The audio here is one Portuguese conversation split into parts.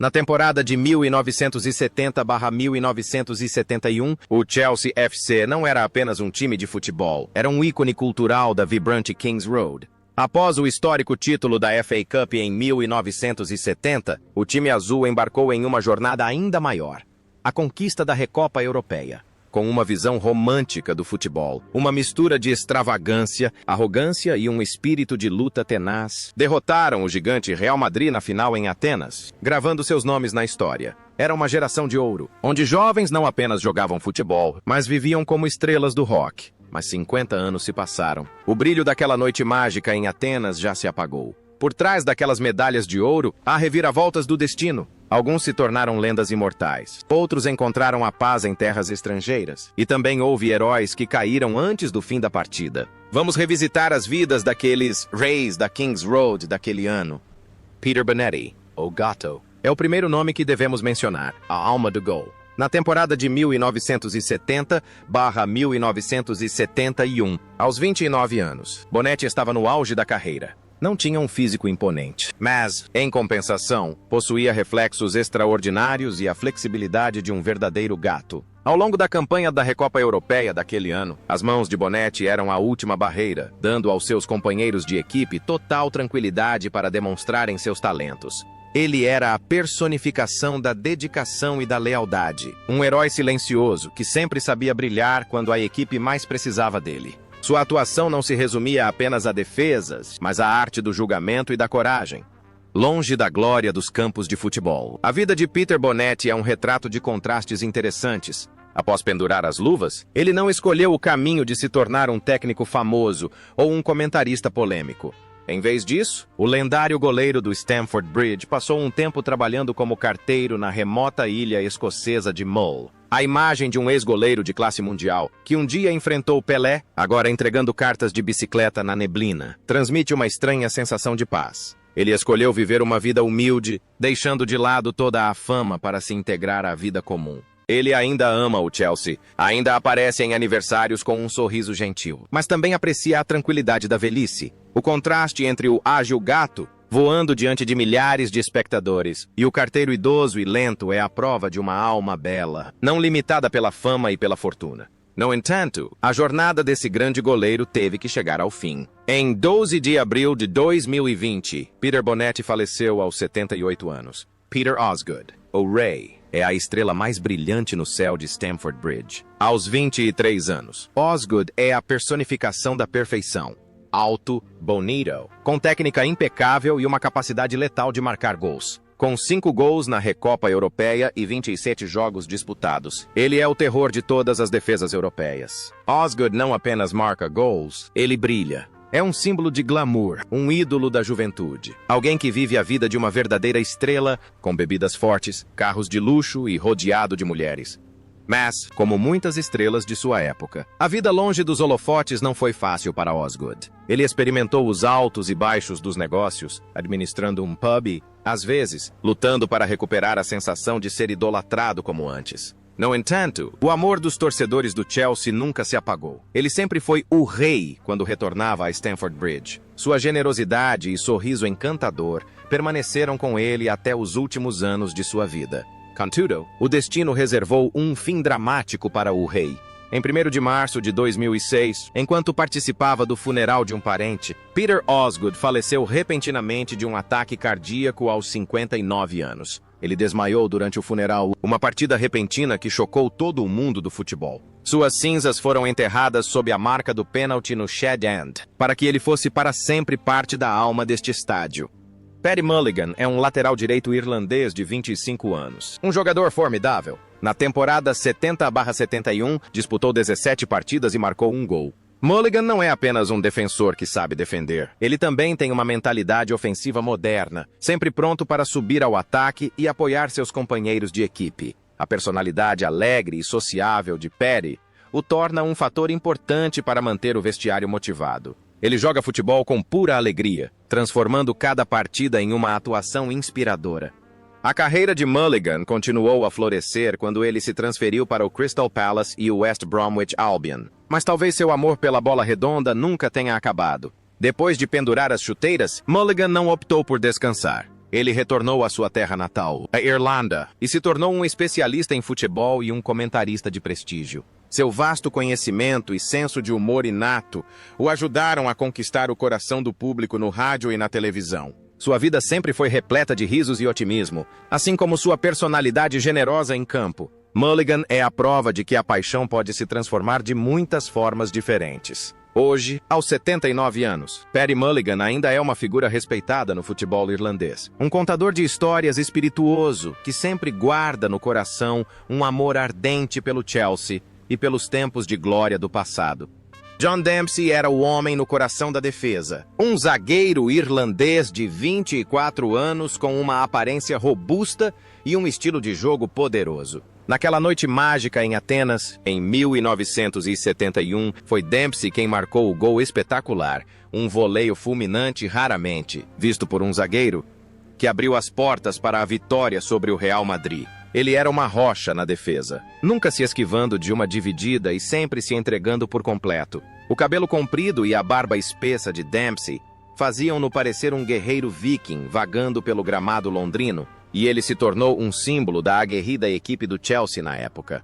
Na temporada de 1970/1971, o Chelsea FC não era apenas um time de futebol, era um ícone cultural da vibrante Kings Road. Após o histórico título da FA Cup em 1970, o time azul embarcou em uma jornada ainda maior: a conquista da Recopa Europeia. Com uma visão romântica do futebol, uma mistura de extravagância, arrogância e um espírito de luta tenaz, derrotaram o gigante Real Madrid na final em Atenas, gravando seus nomes na história. Era uma geração de ouro, onde jovens não apenas jogavam futebol, mas viviam como estrelas do rock. Mas 50 anos se passaram. O brilho daquela noite mágica em Atenas já se apagou. Por trás daquelas medalhas de ouro, há reviravoltas do destino. Alguns se tornaram lendas imortais. Outros encontraram a paz em terras estrangeiras. E também houve heróis que caíram antes do fim da partida. Vamos revisitar as vidas daqueles reis da Kings Road daquele ano. Peter Bonetti, ou Gato, é o primeiro nome que devemos mencionar, a alma do gol. Na temporada de 1970/1971, aos 29 anos, Bonetti estava no auge da carreira. Não tinha um físico imponente, mas, em compensação, possuía reflexos extraordinários e a flexibilidade de um verdadeiro gato. Ao longo da campanha da Recopa Europeia daquele ano, as mãos de Bonetti eram a última barreira, dando aos seus companheiros de equipe total tranquilidade para demonstrarem seus talentos. Ele era a personificação da dedicação e da lealdade. Um herói silencioso que sempre sabia brilhar quando a equipe mais precisava dele. Sua atuação não se resumia apenas a defesas, mas à arte do julgamento e da coragem. Longe da glória dos campos de futebol, a vida de Peter Bonetti é um retrato de contrastes interessantes. Após pendurar as luvas, ele não escolheu o caminho de se tornar um técnico famoso ou um comentarista polêmico. Em vez disso, o lendário goleiro do Stamford Bridge passou um tempo trabalhando como carteiro na remota ilha escocesa de Mull. A imagem de um ex-goleiro de classe mundial, que um dia enfrentou Pelé, agora entregando cartas de bicicleta na neblina, transmite uma estranha sensação de paz. Ele escolheu viver uma vida humilde, deixando de lado toda a fama para se integrar à vida comum. Ele ainda ama o Chelsea, ainda aparece em aniversários com um sorriso gentil, mas também aprecia a tranquilidade da velhice. O contraste entre o ágil gato, voando diante de milhares de espectadores, e o carteiro idoso e lento é a prova de uma alma bela, não limitada pela fama e pela fortuna. No entanto, a jornada desse grande goleiro teve que chegar ao fim. Em 12 de abril de 2020, Peter Bonetti faleceu aos 78 anos. Peter Osgood, ou Ray, é a estrela mais brilhante no céu de Stamford Bridge. Aos 23 anos, Osgood é a personificação da perfeição. Alto, bonito, com técnica impecável e uma capacidade letal de marcar gols. Com 5 gols na Recopa Europeia e 27 jogos disputados, ele é o terror de todas as defesas europeias. Osgood não apenas marca gols, ele brilha. É um símbolo de glamour, um ídolo da juventude. Alguém que vive a vida de uma verdadeira estrela, com bebidas fortes, carros de luxo e rodeado de mulheres. Mas, como muitas estrelas de sua época, a vida longe dos holofotes não foi fácil para Osgood. Ele experimentou os altos e baixos dos negócios, administrando um pub e, às vezes, lutando para recuperar a sensação de ser idolatrado como antes. No entanto, o amor dos torcedores do Chelsea nunca se apagou. Ele sempre foi o rei quando retornava a Stamford Bridge. Sua generosidade e sorriso encantador permaneceram com ele até os últimos anos de sua vida. Contudo, o destino reservou um fim dramático para o rei. Em 1º de março de 2006, enquanto participava do funeral de um parente, Peter Osgood faleceu repentinamente de um ataque cardíaco aos 59 anos. Ele desmaiou durante o funeral, uma partida repentina que chocou todo o mundo do futebol. Suas cinzas foram enterradas sob a marca do pênalti no Shed End, para que ele fosse para sempre parte da alma deste estádio. Paddy Mulligan é um lateral direito irlandês de 25 anos. Um jogador formidável. Na temporada 70/71, disputou 17 partidas e marcou 1 gol. Mulligan não é apenas um defensor que sabe defender. Ele também tem uma mentalidade ofensiva moderna, sempre pronto para subir ao ataque e apoiar seus companheiros de equipe. A personalidade alegre e sociável de Paddy o torna um fator importante para manter o vestiário motivado. Ele joga futebol com pura alegria, transformando cada partida em uma atuação inspiradora. A carreira de Mulligan continuou a florescer quando ele se transferiu para o Crystal Palace e o West Bromwich Albion. Mas talvez seu amor pela bola redonda nunca tenha acabado. Depois de pendurar as chuteiras, Mulligan não optou por descansar. ele retornou à sua terra natal, a Irlanda, e se tornou um especialista em futebol e um comentarista de prestígio. Seu vasto conhecimento e senso de humor inato o ajudaram a conquistar o coração do público no rádio e na televisão. Sua vida sempre foi repleta de risos e otimismo, assim como sua personalidade generosa em campo. Mulligan é a prova de que a paixão pode se transformar de muitas formas diferentes. Hoje, aos 79 anos, Paddy Mulligan ainda é uma figura respeitada no futebol irlandês. Um contador de histórias espirituoso que sempre guarda no coração um amor ardente pelo Chelsea e pelos tempos de glória do passado. John Dempsey era o homem no coração da defesa. Um zagueiro irlandês de 24 anos com uma aparência robusta e um estilo de jogo poderoso. Naquela noite mágica em Atenas, em 1971, foi Dempsey quem marcou o gol espetacular, um voleio fulminante raramente visto por um zagueiro, que abriu as portas para a vitória sobre o Real Madrid. Ele era uma rocha na defesa, nunca se esquivando de uma dividida e sempre se entregando por completo. O cabelo comprido e a barba espessa de Dempsey faziam-no parecer um guerreiro viking vagando pelo gramado londrino, e ele se tornou um símbolo da aguerrida equipe do Chelsea na época.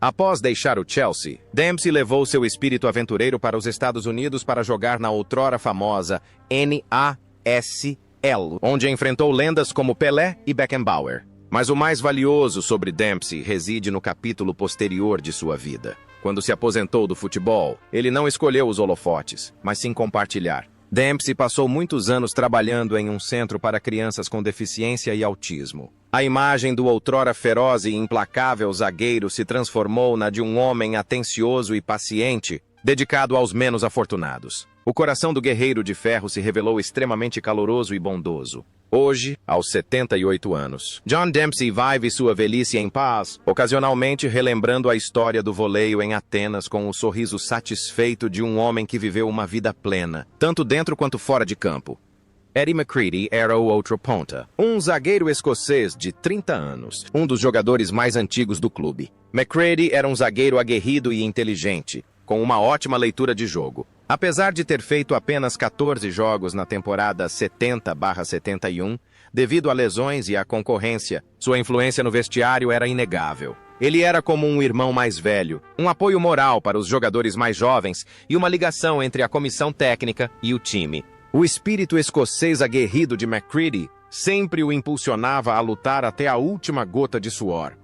Após deixar o Chelsea, Dempsey levou seu espírito aventureiro para os Estados Unidos para jogar na outrora famosa NASL, onde enfrentou lendas como Pelé e Beckenbauer. Mas o mais valioso sobre Dempsey reside no capítulo posterior de sua vida. Quando se aposentou do futebol, ele não escolheu os holofotes, mas sim compartilhar. Dempsey passou muitos anos trabalhando em um centro para crianças com deficiência e autismo. A imagem do outrora feroz e implacável zagueiro se transformou na de um homem atencioso e paciente, dedicado aos menos afortunados. O coração do guerreiro de ferro se revelou extremamente caloroso e bondoso. Hoje, aos 78 anos, John Dempsey vive sua velhice em paz, ocasionalmente relembrando a história do voleio em Atenas com o sorriso satisfeito de um homem que viveu uma vida plena, tanto dentro quanto fora de campo. Eddie McCready era o outro ponta, um zagueiro escocês de 30 anos, um dos jogadores mais antigos do clube. McCready era um zagueiro aguerrido e inteligente, com uma ótima leitura de jogo. Apesar de ter feito apenas 14 jogos na temporada 70/71, devido a lesões e à concorrência, sua influência no vestiário era inegável. Ele era como um irmão mais velho, um apoio moral para os jogadores mais jovens e uma ligação entre a comissão técnica e o time. O espírito escocês aguerrido de McCready sempre o impulsionava a lutar até a última gota de suor.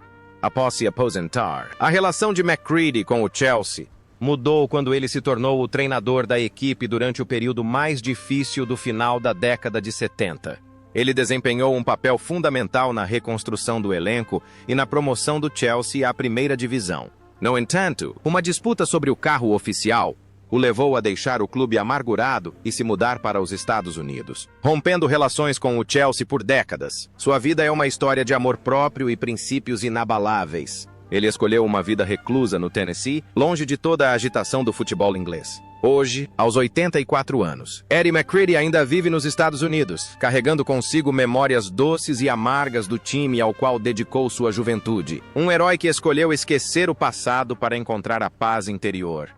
Após se aposentar, a relação de McCready com o Chelsea mudou quando ele se tornou o treinador da equipe durante o período mais difícil do final da década de 70. Ele desempenhou um papel fundamental na reconstrução do elenco e na promoção do Chelsea à primeira divisão. No entanto, uma disputa sobre o carro oficial o levou a deixar o clube amargurado e se mudar para os Estados Unidos, rompendo relações com o Chelsea por décadas. Sua vida é uma história de amor próprio e princípios inabaláveis. Ele escolheu uma vida reclusa no Tennessee, longe de toda a agitação do futebol inglês. Hoje, aos 84 anos, Eddie McCready ainda vive nos Estados Unidos, carregando consigo memórias doces e amargas do time ao qual dedicou sua juventude. Um herói que escolheu esquecer o passado para encontrar a paz interior.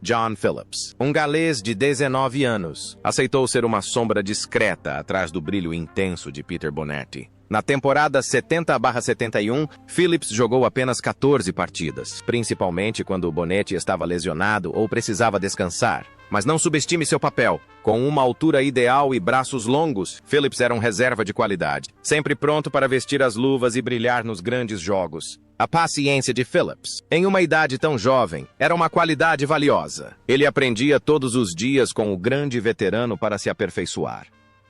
John Phillips, um galês de 19 anos, aceitou ser uma sombra discreta atrás do brilho intenso de Peter Bonetti. Na temporada 70/71, Phillips jogou apenas 14 partidas, principalmente quando Bonetti estava lesionado ou precisava descansar. Mas não subestime seu papel. Com uma altura ideal e braços longos, Phillips era um reserva de qualidade, sempre pronto para vestir as luvas e brilhar nos grandes jogos. A paciência de Phillips, em uma idade tão jovem, era uma qualidade valiosa. Ele aprendia todos os dias com o grande veterano para se aperfeiçoar.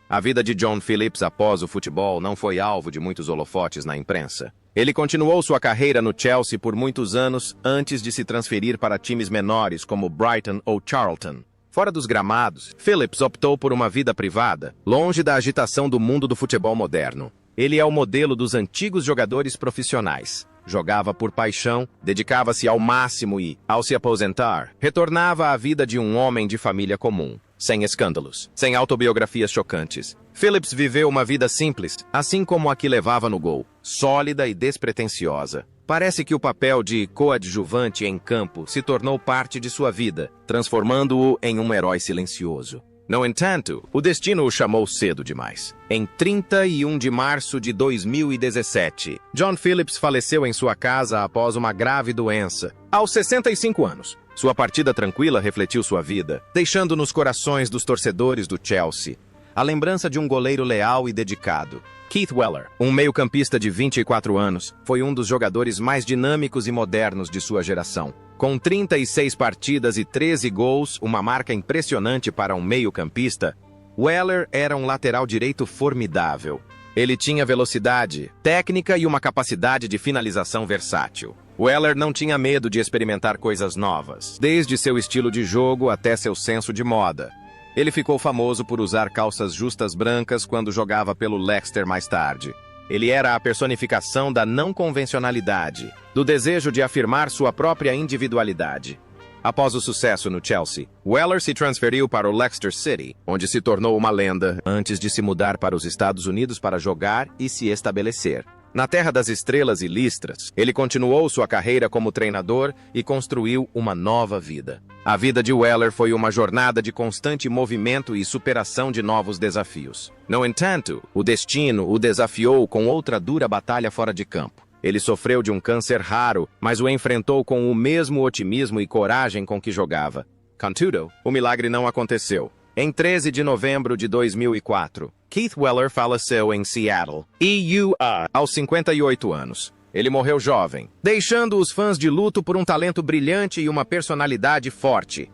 A vida de John Phillips após o futebol não foi alvo de muitos holofotes na imprensa. Ele continuou sua carreira no Chelsea por muitos anos antes de se transferir para times menores como Brighton ou Charlton. Fora dos gramados, Phillips optou por uma vida privada, longe da agitação do mundo do futebol moderno. Ele é o modelo dos antigos jogadores profissionais. Jogava por paixão, dedicava-se ao máximo e, ao se aposentar, retornava à vida de um homem de família comum, sem escândalos, sem autobiografias chocantes. Phillips viveu uma vida simples, assim como a que levava no gol, sólida e despretensiosa. Parece que o papel de coadjuvante em campo se tornou parte de sua vida, transformando-o em um herói silencioso. No entanto, o destino o chamou cedo demais. Em 31 de março de 2017, John Phillips faleceu em sua casa após uma grave doença, aos 65 anos. Sua partida tranquila refletiu sua vida, deixando nos corações dos torcedores do Chelsea a lembrança de um goleiro leal e dedicado. Keith Weller, um meio-campista de 24 anos, foi um dos jogadores mais dinâmicos e modernos de sua geração. Com 36 partidas e 13 gols, uma marca impressionante para um meio-campista, Weller era um lateral direito formidável. Ele tinha velocidade, técnica e uma capacidade de finalização versátil. Weller não tinha medo de experimentar coisas novas, desde seu estilo de jogo até seu senso de moda. Ele ficou famoso por usar calças justas brancas quando jogava pelo Leicester mais tarde. Ele era a personificação da não convencionalidade, do desejo de afirmar sua própria individualidade. Após o sucesso no Chelsea, Weller se transferiu para o Leicester City, onde se tornou uma lenda, antes de se mudar para os Estados Unidos para jogar e se estabelecer. Na Terra das Estrelas e Listras, ele continuou sua carreira como treinador e construiu uma nova vida. A vida de Weller foi uma jornada de constante movimento e superação de novos desafios. No entanto, o destino o desafiou com outra dura batalha fora de campo. Ele sofreu de um câncer raro, mas o enfrentou com o mesmo otimismo e coragem com que jogava. Contudo, o milagre não aconteceu. Em 13 de novembro de 2004, Keith Weller faleceu em Seattle, EUA, aos 58 anos. Ele morreu jovem, deixando os fãs de luto por um talento brilhante e uma personalidade forte.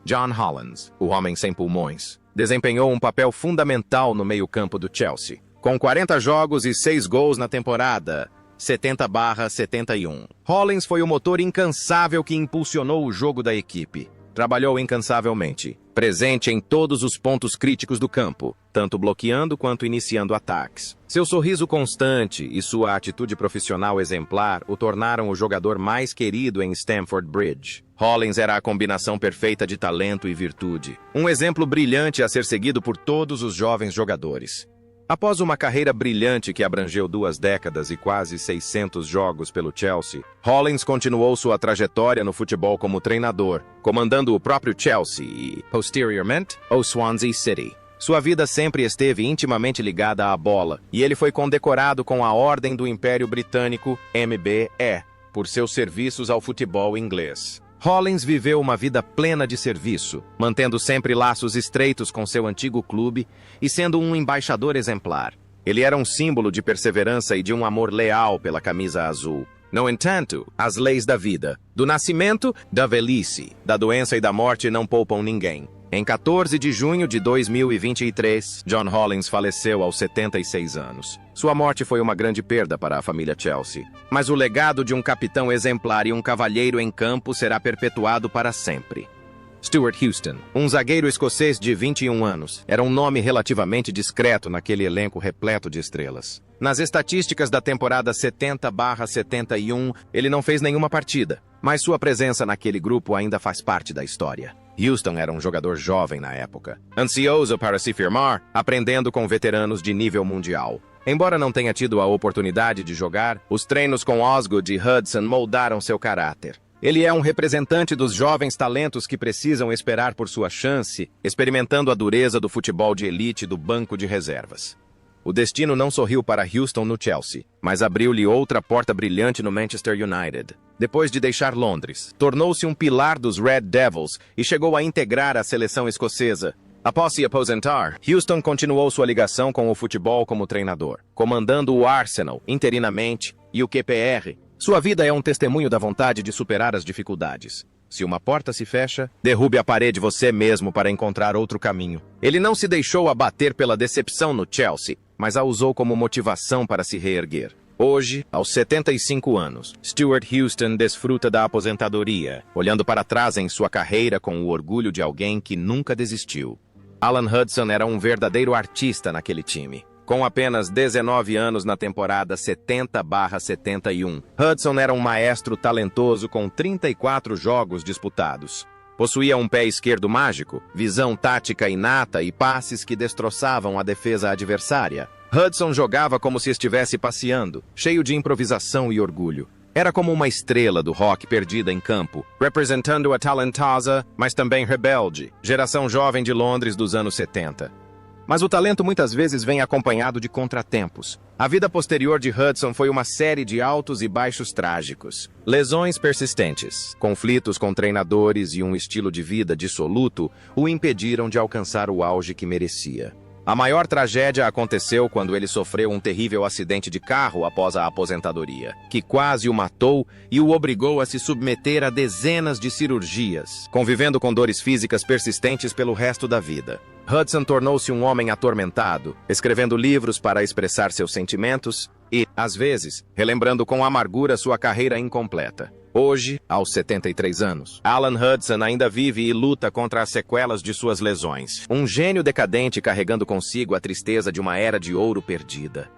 John Hollands, o homem sem pulmões, desempenhou um papel fundamental no meio-campo do Chelsea. Com 40 jogos e 6 gols na temporada 70/71. Hollins foi o motor incansável que impulsionou o jogo da equipe. Trabalhou incansavelmente, presente em todos os pontos críticos do campo, tanto bloqueando quanto iniciando ataques. Seu sorriso constante e sua atitude profissional exemplar o tornaram o jogador mais querido em Stamford Bridge. Hollins era a combinação perfeita de talento e virtude, um exemplo brilhante a ser seguido por todos os jovens jogadores. Após uma carreira brilhante que abrangeu 2 décadas e quase 600 jogos pelo Chelsea, Hollins continuou sua trajetória no futebol como treinador, comandando o próprio Chelsea e, posteriormente, o Swansea City. Sua vida sempre esteve intimamente ligada à bola, e ele foi condecorado com a Ordem do Império Britânico, MBE, por seus serviços ao futebol inglês. Hollins viveu uma vida plena de serviço, mantendo sempre laços estreitos com seu antigo clube e sendo um embaixador exemplar. Ele era um símbolo de perseverança e de um amor leal pela camisa azul. No entanto, as leis da vida, do nascimento, da velhice, da doença e da morte não poupam ninguém. Em 14 de junho de 2023, John Hollins faleceu aos 76 anos. Sua morte foi uma grande perda para a família Chelsea. Mas o legado de um capitão exemplar e um cavalheiro em campo será perpetuado para sempre. Stuart Houston, um zagueiro escocês de 21 anos, era um nome relativamente discreto naquele elenco repleto de estrelas. Nas estatísticas da temporada 70/71, ele não fez nenhuma partida, mas sua presença naquele grupo ainda faz parte da história. Houston era um jogador jovem na época, ansioso para se firmar, aprendendo com veteranos de nível mundial. Embora não tenha tido a oportunidade de jogar, os treinos com Osgood e Hudson moldaram seu caráter. Ele é um representante dos jovens talentos que precisam esperar por sua chance, experimentando a dureza do futebol de elite do banco de reservas. O destino não sorriu para Houston no Chelsea, mas abriu-lhe outra porta brilhante no Manchester United. Depois de deixar Londres, tornou-se um pilar dos Red Devils e chegou a integrar a seleção escocesa. Após se aposentar, Houston continuou sua ligação com o futebol como treinador, comandando o Arsenal interinamente e o QPR. Sua vida é um testemunho da vontade de superar as dificuldades. Se uma porta se fecha, derrube a parede você mesmo para encontrar outro caminho. Ele não se deixou abater pela decepção no Chelsea, mas a usou como motivação para se reerguer. Hoje, aos 75 anos, Stuart Houston desfruta da aposentadoria, olhando para trás em sua carreira com o orgulho de alguém que nunca desistiu. Alan Hudson era um verdadeiro artista naquele time. Com apenas 19 anos na temporada 70/71, Hudson era um maestro talentoso com 34 jogos disputados. Possuía um pé esquerdo mágico, visão tática inata e passes que destroçavam a defesa adversária. Hudson jogava como se estivesse passeando, cheio de improvisação e orgulho. Era como uma estrela do rock perdida em campo, representando a talentosa, mas também rebelde, geração jovem de Londres dos anos 70. Mas o talento muitas vezes vem acompanhado de contratempos. A vida posterior de Hudson foi uma série de altos e baixos trágicos. Lesões persistentes, conflitos com treinadores e um estilo de vida dissoluto o impediram de alcançar o auge que merecia. A maior tragédia aconteceu quando ele sofreu um terrível acidente de carro após a aposentadoria, que quase o matou e o obrigou a se submeter a dezenas de cirurgias, convivendo com dores físicas persistentes pelo resto da vida. Hudson tornou-se um homem atormentado, escrevendo livros para expressar seus sentimentos e, às vezes, relembrando com amargura sua carreira incompleta. Hoje, aos 73 anos, Alan Hudson ainda vive e luta contra as sequelas de suas lesões. Um gênio decadente carregando consigo a tristeza de uma era de ouro perdida.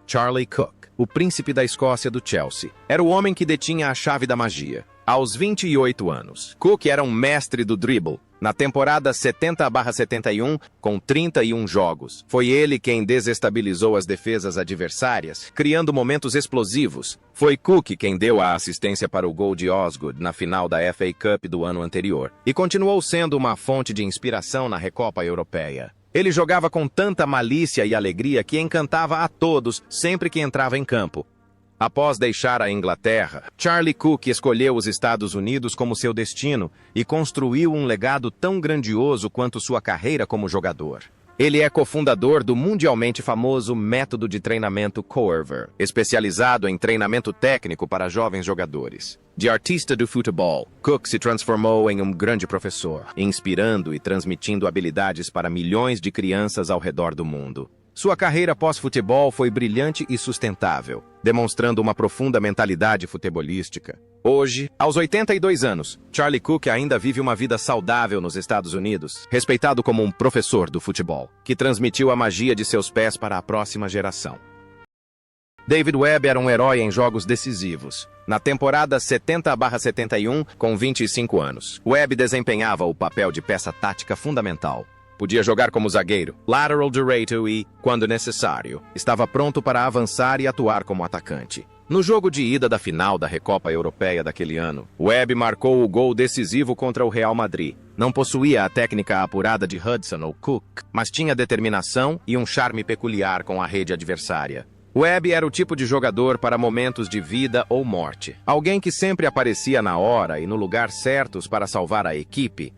Charlie Cook, o príncipe da Escócia do Chelsea, era o homem que detinha a chave da magia. Aos 28 anos, Cook era um mestre do dribble. Na temporada 70/71, com 31 jogos, foi ele quem desestabilizou as defesas adversárias, criando momentos explosivos. Foi Cook quem deu a assistência para o gol de Osgood na final da FA Cup do ano anterior, e continuou sendo uma fonte de inspiração na Recopa Europeia. Ele jogava com tanta malícia e alegria que encantava a todos sempre que entrava em campo. Após deixar a Inglaterra, Charlie Cook escolheu os Estados Unidos como seu destino e construiu um legado tão grandioso quanto sua carreira como jogador. Ele é cofundador do mundialmente famoso método de treinamento Corver, especializado em treinamento técnico para jovens jogadores. De artista do futebol, Cook se transformou em um grande professor, inspirando e transmitindo habilidades para milhões de crianças ao redor do mundo. Sua carreira pós-futebol foi brilhante e sustentável, demonstrando uma profunda mentalidade futebolística. Hoje, aos 82 anos, Charlie Cook ainda vive uma vida saudável nos Estados Unidos, respeitado como um professor do futebol, que transmitiu a magia de seus pés para a próxima geração. David Webb era um herói em jogos decisivos. Na temporada 70/71, com 25 anos, Webb desempenhava o papel de peça tática fundamental. Podia jogar como zagueiro, lateral direito e, quando necessário, estava pronto para avançar e atuar como atacante. No jogo de ida da final da Recopa Europeia daquele ano, Webb marcou o gol decisivo contra o Real Madrid. Não possuía a técnica apurada de Hudson ou Cook, mas tinha determinação e um charme peculiar com a rede adversária. Webb era o tipo de jogador para momentos de vida ou morte. Alguém que sempre aparecia na hora e no lugar certos para salvar a equipe.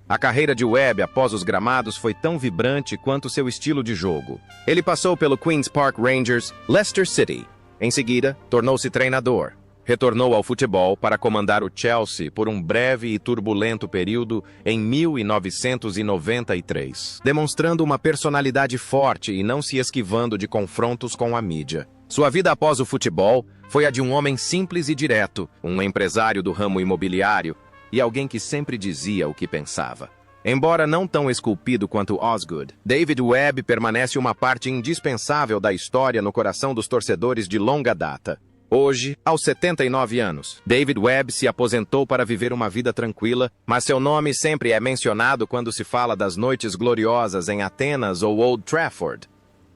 A carreira de Webb após os gramados foi tão vibrante quanto seu estilo de jogo. Ele passou pelo Queen's Park Rangers, Leicester City. Em seguida, tornou-se treinador. Retornou ao futebol para comandar o Chelsea por um breve e turbulento período em 1993, demonstrando uma personalidade forte e não se esquivando de confrontos com a mídia. Sua vida após o futebol foi a de um homem simples e direto, um empresário do ramo imobiliário, e alguém que sempre dizia o que pensava. Embora não tão esculpido quanto Osgood, David Webb permanece uma parte indispensável da história no coração dos torcedores de longa data. Hoje, aos 79 anos, David Webb se aposentou para viver uma vida tranquila, mas seu nome sempre é mencionado quando se fala das noites gloriosas em Atenas ou Old Trafford.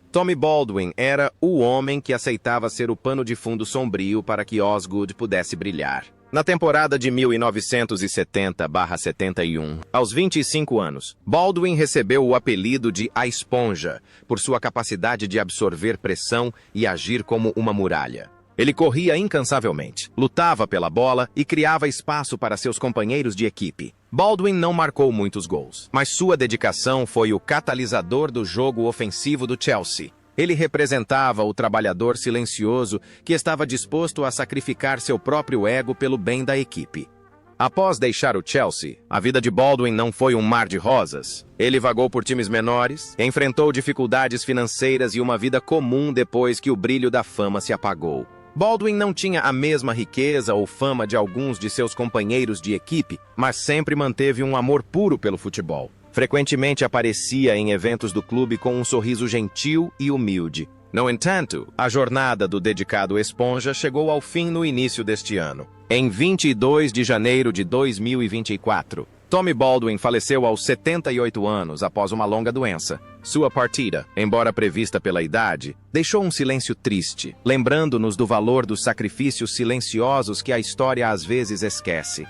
Tommy Baldwin era o homem que aceitava ser o pano de fundo sombrio para que Osgood pudesse brilhar. Na temporada de 1970/71, aos 25 anos, Baldwin recebeu o apelido de A Esponja, por sua capacidade de absorver pressão e agir como uma muralha. Ele corria incansavelmente, lutava pela bola e criava espaço para seus companheiros de equipe. Baldwin não marcou muitos gols, mas sua dedicação foi o catalisador do jogo ofensivo do Chelsea. Ele representava o trabalhador silencioso que estava disposto a sacrificar seu próprio ego pelo bem da equipe. Após deixar o Chelsea, a vida de Baldwin não foi um mar de rosas. Ele vagou por times menores, enfrentou dificuldades financeiras e uma vida comum depois que o brilho da fama se apagou. Baldwin não tinha a mesma riqueza ou fama de alguns de seus companheiros de equipe, mas sempre manteve um amor puro pelo futebol. Frequentemente aparecia em eventos do clube com um sorriso gentil e humilde. No entanto, a jornada do dedicado Esponja chegou ao fim no início deste ano. Em 22 de janeiro de 2024, Tommy Baldwin faleceu aos 78 anos após uma longa doença. Sua partida, embora prevista pela idade, deixou um silêncio triste, lembrando-nos do valor dos sacrifícios silenciosos que a história às vezes esquece.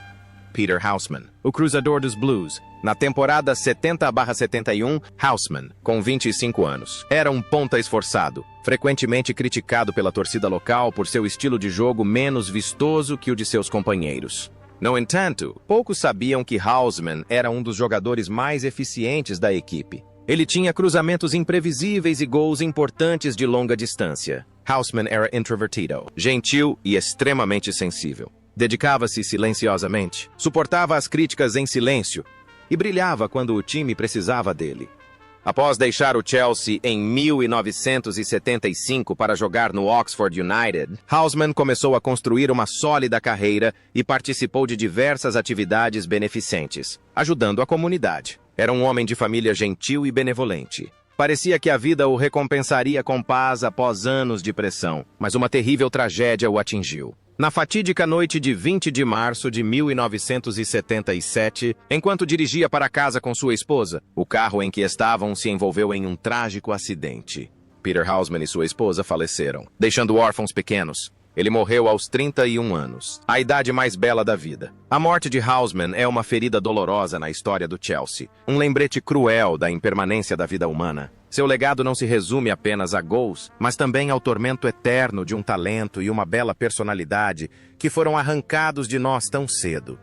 Peter Houseman, o cruzador dos Blues. Na temporada 70/71, Houseman, com 25 anos, era um ponta esforçado, frequentemente criticado pela torcida local por seu estilo de jogo menos vistoso que o de seus companheiros. No entanto, poucos sabiam que Houseman era um dos jogadores mais eficientes da equipe. Ele tinha cruzamentos imprevisíveis e gols importantes de longa distância. Houseman era introvertido, gentil e extremamente sensível. Dedicava-se silenciosamente, suportava as críticas em silêncio e brilhava quando o time precisava dele. Após deixar o Chelsea em 1975 para jogar no Oxford United, Houseman começou a construir uma sólida carreira e participou de diversas atividades beneficentes, ajudando a comunidade. Era um homem de família gentil e benevolente. Parecia que a vida o recompensaria com paz após anos de pressão, mas uma terrível tragédia o atingiu. Na fatídica noite de 20 de março de 1977, enquanto dirigia para casa com sua esposa, o carro em que estavam se envolveu em um trágico acidente. Peter Houseman e sua esposa faleceram, deixando órfãos pequenos. Ele morreu aos 31 anos, a idade mais bela da vida. A morte de Houseman é uma ferida dolorosa na história do Chelsea, um lembrete cruel da impermanência da vida humana. Seu legado não se resume apenas a gols, mas também ao tormento eterno de um talento e uma bela personalidade que foram arrancados de nós tão cedo.